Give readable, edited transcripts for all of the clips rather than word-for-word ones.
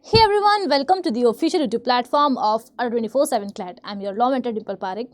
Hey everyone, welcome to the official YouTube platform of 24/7 CLAT. I'm your law mentor Dimple Parekh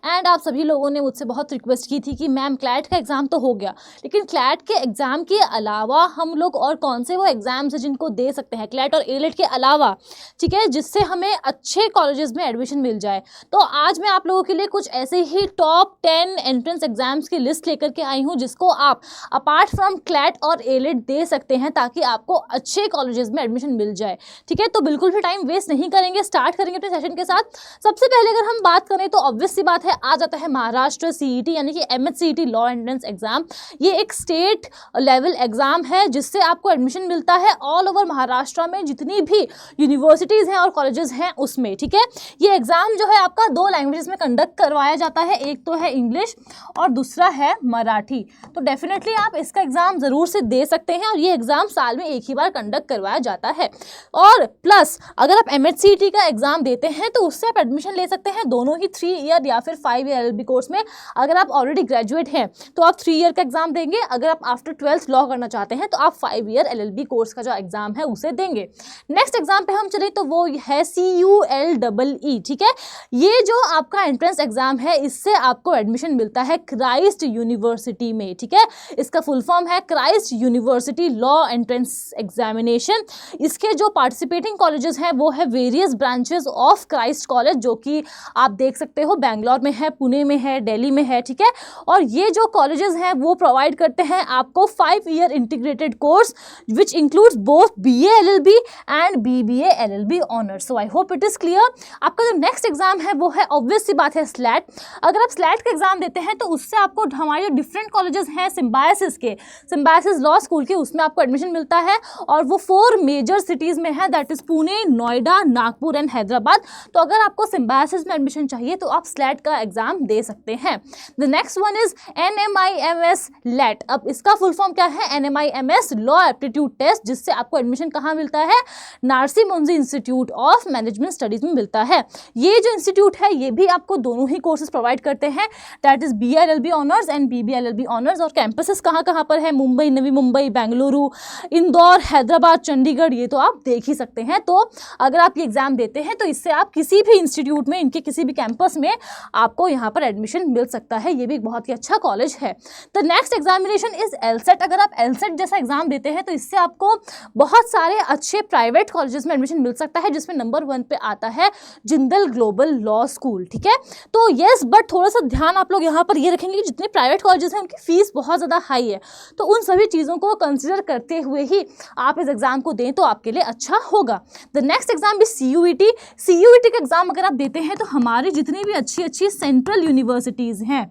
and आप सभी लोगों ने मुझसे बहुत रिक्वेस्ट की थी कि मैम क्लैट का एग्ज़ाम तो हो गया, लेकिन क्लैट के एग्ज़ाम के अलावा हम लोग और कौन से वो एग्ज़ाम्स हैं जिनको दे सकते हैं क्लैट और एलेट के अलावा, ठीक है, जिससे हमें अच्छे कॉलेजेस में एडमिशन मिल जाए। तो आज मैं आप लोगों के लिए कुछ ऐसे ही टॉप 10 एंट्रेंस एग्ज़ाम्स की लिस्ट लेकर के आई हूँ जिसको आप अपार्ट फ्रॉम क्लैट और एलेट दे सकते हैं ताकि आपको अच्छे कॉलेजेस में एडमिशन मिल जाए। ठीक है, तो बिल्कुल भी टाइम वेस्ट नहीं करेंगे, स्टार्ट करेंगे अपने सेशन के साथ। सबसे पहले अगर हम बात करें तो ऑब्वियस सी बात है, आ जाता है महाराष्ट्र सीईटी यानी कि MHCET लॉ एंट्रेंस एग्जाम। ये एक स्टेट लेवल एग्जाम है जिससे आपको एडमिशन मिलता है ऑल ओवर महाराष्ट्र में जितनी भी यूनिवर्सिटीज़ हैं और कॉलेजेस हैं उसमें। ठीक है, ये एग्जाम जो है आपका 2 लैंग्वेजेस में कंडक्ट करवाया जाता है, एक तो है इंग्लिश और दूसरा है मराठी। तो डेफिनेटली आप इसका एग्जाम ज़रूर से दे सकते हैं और ये एग्जाम साल में एक ही बार कंडक्ट करवाया जाता है। और प्लस अगर आप MHCET का एग्जाम देते हैं तो उससे आप एडमिशन ले सकते हैं दोनों ही 3 ईयर या फिर 5 ईयर LLB कोर्स में। अगर आप ऑलरेडी ग्रेजुएट हैं तो आप 3 ईयर का एग्जाम देंगे, अगर आप आफ्टर 12th लॉ करना चाहते हैं तो आप 5 ईयर LLB कोर्स का जो एग्जाम है उसे देंगे। नेक्स्ट एग्जाम पे हम चले तो वो है CULEE। ठीक है, ये जो आपका एंट्रेंस एग्जाम है इससे आपको एडमिशन मिलता है क्राइस्ट यूनिवर्सिटी में। ठीक है, इसका फुल फॉर्म है Christ university law entrance examination. इसके जो पार्टिसिपेटिंग कॉलेजेस हैं वो है various branches of Christ college, जो कि आप देख सकते हो बैंगलोर में है, पुणे में है, दिल्ली में है। ठीक है, और ये जो कॉलेजेस हैं वो प्रोवाइड करते हैं आपको 5 year integrated course which includes both BA LLB and BBA LLB honours. So I hope it is clear. आपका जो नेक्स्ट एग्जाम है वो है ऑब्वियस सी बात है स्लैट। अगर आप स्लैट का एग्जाम देते हैं तो उससे आपको हमारे जो डिफरेंट कॉलेजेस हैं सिम्बायोसिस लॉ स्कूल के, उसमें आपको एडमिशन मिलता है और वो 4 मेजर सिटीज़ में है, that is Pune, Noida, Nagpur and Hyderabad. तो अगर आपको सिम्बायोसिस में एडमिशन चाहिए तो आप स्लैट का एग्जाम दे सकते हैं। The next one is NMIMS LET। अब इसका फुल फॉर्म क्या है? NMIMS लॉ एप्टीट्यूड टेस्ट, जिससे आपको एडमिशन कहाँ मिलता है? नार्सी मुंजी इंस्टीट्यूट ऑफ मैनेजमेंट स्टडीज में मिलता है। ये जो इंस्टीट्यूट है ये भी आपको दोनों ही कोर्सेज प्रोवाइड करते हैं, that is BA LLB honours and BB LLB honours. और कैंपसेस कहाँ कहाँ पर है? मुंबई, नवी मुंबई, बेंगलुरु, इंदौर, हैदराबाद, चंडीगढ़, ये तो आप देख ही सकते हैं। तो अगर आप ये एग्जाम देते हैं तो इससे आप किसी भी इंस्टीट्यूट में, इनके किसी भी कैंपस में आपको यहाँ पर एडमिशन मिल सकता है। ये भी एक बहुत ही अच्छा कॉलेज है। The next examination is LSAT। अगर आप LSAT जैसा एग्जाम देते हैं तो इससे आपको बहुत सारे अच्छे प्राइवेट कॉलेजेस में एडमिशन मिल सकता है, जिसमें नंबर 1 पे आता है जिंदल ग्लोबल लॉ स्कूल। ठीक है, तो यस, बट थोड़ा सा ध्यान आप लोग यहाँ पर ये रखेंगे कि जितने प्राइवेट कॉलेजेस हैं उनकी फीस बहुत ज़्यादा हाई है, तो उन सभी चीज़ों को कंसिडर करते हुए ही आप इस एग्जाम को दें तो आपके लिए अच्छा होगा। द नेक्स्ट एग्जाम भी CUET। CUET का एग्जाम अगर आप देते हैं तो हमारी जितनी भी अच्छी अच्छी सेंट्रल यूनिवर्सिटीज़ हैं,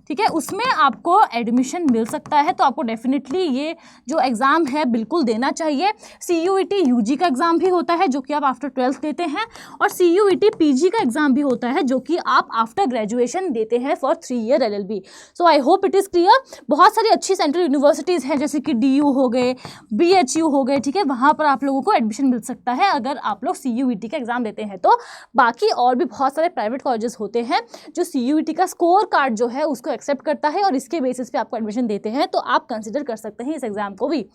ठीक है, उसमें आपको एडमिशन मिल सकता है। तो आपको डेफिनेटली ये जो एग्ज़ाम है बिल्कुल देना चाहिए। CUET UG का एग्ज़ाम भी होता है जो कि आप आफ्टर 12th देते हैं, और CUET PG का एग्ज़ाम भी होता है जो कि आप आफ्टर ग्रेजुएशन देते हैं for 3 year LLB। So I hope it is clear. बहुत सारी अच्छी सेंट्रल यूनिवर्सिटीज़ हैं जैसे कि DU हो गए, BHU हो गए। ठीक है, वहाँ पर आप लोगों को एडमिशन मिल सकता है अगर आप लोग CUET का एग्ज़ाम देते हैं। तो बाकी और भी बहुत सारे प्राइवेट कॉलेजेस होते हैं जो CUET का स्कोर कार्ड जो है उसको एक्सेप्ट करता है और इसके बेसिस पे आपको एडमिशन देते हैं, तो आप कंसिडर कर सकते हैं इस एग्जाम को भी।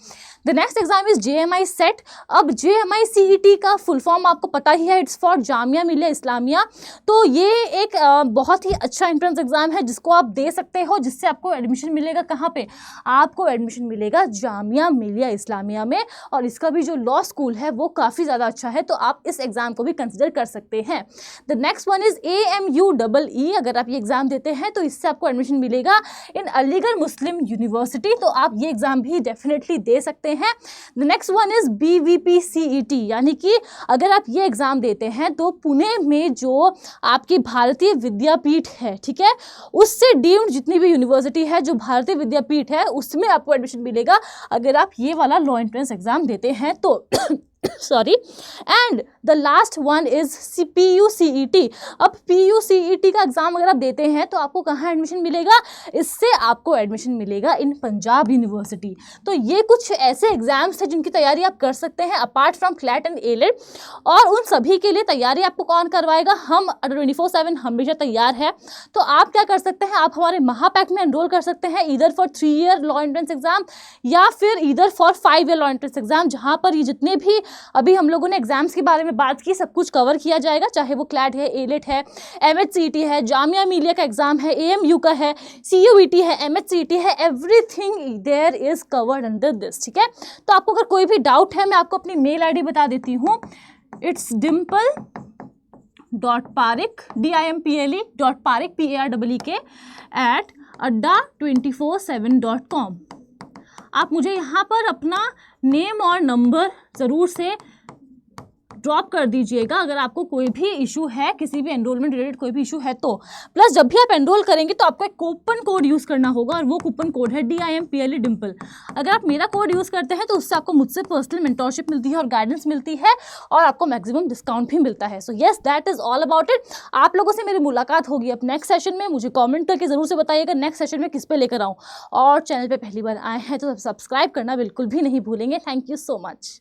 The next exam is JMI set. अब JMI CET का फुल फॉर्म आपको पता ही है, इट्स फॉर जामिया मिलिया इस्लामिया। तो ये एक बहुत ही अच्छा एंट्रेंस एग्जाम है जिसको आप दे सकते हो, जिससे आपको एडमिशन मिलेगा कहाँ पे? आपको एडमिशन मिलेगा जामिया मिलिया इस्लामिया में, और इसका भी जो लॉ स्कूल है वो काफ़ी ज़्यादा अच्छा है, तो आप इस एग्जाम को भी कंसिडर कर सकते हैं। The next one is AMUEE। अगर आप ये एग्जाम देते हैं तो इससे आपको एडमिशन मिलेगा इन अलीगढ़ मुस्लिम यूनिवर्सिटी, तो आप ये एग्जाम भी डेफिनेटली दे सकते हैं। The next one is BVP CET, यानी कि अगर आप ये एग्जाम देते हैं तो पुणे में जो आपकी भारतीय विद्यापीठ है, ठीक है, उससे डीम्ड जितनी भी यूनिवर्सिटी है जो भारतीय विद्यापीठ है उसमें आपको एडमिशन मिलेगा अगर आप ये वाला लॉ एंट्रेंस एग्जाम देते हैं तो sorry. And the last one is PUCET। अब PUCET का एग्जाम अगर आप देते हैं तो आपको कहाँ एडमिशन मिलेगा? इससे आपको एडमिशन मिलेगा इन पंजाब यूनिवर्सिटी। तो ये कुछ ऐसे एग्जाम्स हैं जिनकी तैयारी आप कर सकते हैं apart from CLAT and AILET, और उन सभी के लिए तैयारी आपको कौन करवाएगा? हम 24/7 हमेशा तैयार है। तो आप क्या कर सकते हैं? आप हमारे महापैक में एनरोल कर सकते हैं, either for 3 year law entrance exam या फिर either for 5 year law entrance exam, जहाँ पर ये जितने भी अभी हम लोगों ने एग्जाम्स के बारे में बात की, सब कुछ कवर किया जाएगा, चाहे वो क्लैट है, एलेट है, MHCET है, जामिया मिलिया का एग्जाम है, AMU का है, CUET है, MHCET है, everything there is covered under this, ठीक है। तो आपको अगर कोई भी डाउट है, मैं आपको अपनी मेल ID बता देती हूँ, इट्स dimple.parekh dimple.parekh @adda247.com। आप मुझे यहाँ पर अपना नेम और नंबर ज़रूर से ड्रॉप कर दीजिएगा अगर आपको कोई भी इशू है, किसी भी एनरोलमेंट रिलेटेड कोई भी इशू है तो। प्लस जब भी आप एनरोल करेंगे तो आपको एक कूपन कोड यूज़ करना होगा और वो कूपन कोड है DIMPLE डिम्पल। अगर आप मेरा कोड यूज़ करते हैं तो उससे आपको मुझसे पर्सनल मेंटोरशिप मिलती है और गाइडेंस मिलती है और आपको मैक्सिमम डिस्काउंट भी मिलता है। So yes, that is all about it. आप लोगों से मेरी मुलाकात होगी अब नेक्स्ट सेशन में। मुझे कॉमेंट करके ज़रूर से बताइएगा नेक्स्ट सेशन में किस पे लेकर आऊँ, और चैनल पर पहली बार आए हैं तो सब्सक्राइब करना बिल्कुल भी नहीं भूलेंगे। Thank you so much.